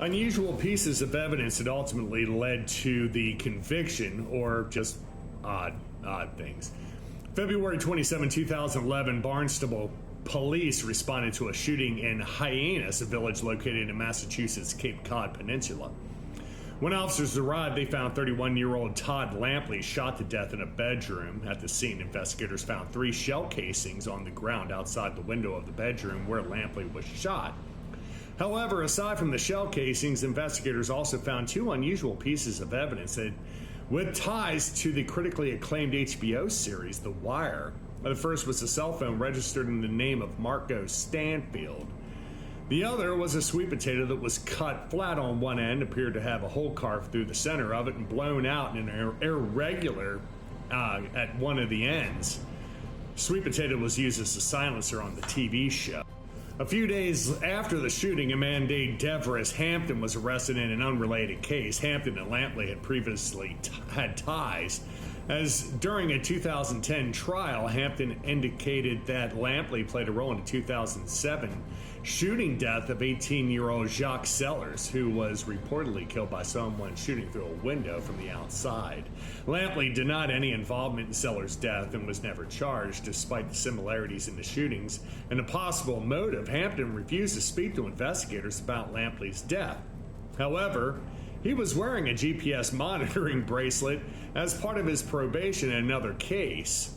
Unusual pieces of evidence that ultimately led to the conviction, or just odd things. February 27, 2011, Barnstable police responded to a shooting in Hyannis, a village located in Massachusetts' Cape Cod Peninsula. When officers arrived, they found 31-year-old Todd Lampley shot to death in a bedroom. At the scene, investigators found 3 shell casings on the ground outside the window of the bedroom where Lampley was shot. However, aside from the shell casings, investigators also found 2 unusual pieces of evidence that with ties to the critically acclaimed HBO series, The Wire. The first was a cell phone registered in the name of Marco Stanfield. The other was a sweet potato that was cut flat on one end, appeared to have a hole carved through the center of it and blown out in an irregular at one of the ends. Sweet potato was used as a silencer on the TV show. A few days after the shooting, a man named Devereux Hampton was arrested in an unrelated case. Hampton and Lampley had previously had ties, as during a 2010 trial, Hampton indicated that Lampley played a role in the 2007 shooting death of 18-year-old Jacques Sellers, who was reportedly killed by someone shooting through a window from the outside. Lampley denied any involvement in Sellers' death and was never charged, despite the similarities in the shootings and a possible motive. Hampton refused to speak to investigators about Lampley's death. However, he was wearing a GPS monitoring bracelet as part of his probation in another case.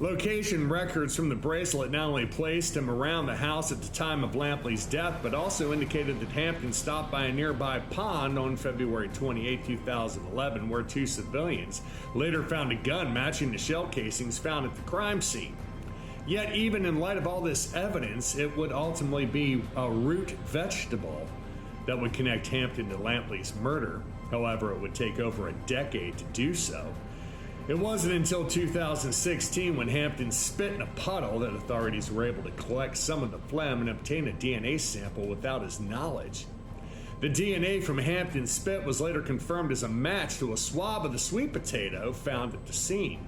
Location records from the bracelet not only placed him around the house at the time of Lampley's death, but also indicated that Hampton stopped by a nearby pond on February 28, 2011, where 2 civilians later found a gun matching the shell casings found at the crime scene. Yet, even in light of all this evidence, it would ultimately be a root vegetable that would connect Hampton to Lampley's murder. However, it would take over a decade to do so. It wasn't until 2016, when Hampton spit in a puddle, that authorities were able to collect some of the phlegm and obtain a DNA sample without his knowledge. The DNA from Hampton's spit was later confirmed as a match to a swab of the sweet potato found at the scene.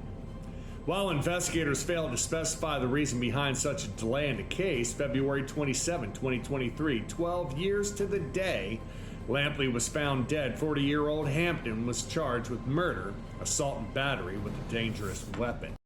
While investigators failed to specify the reason behind such a delay in the case, February 27, 2023, 12 years to the day, Lampley was found dead. 40-year-old Hampton was charged with murder, assault and battery with a dangerous weapon.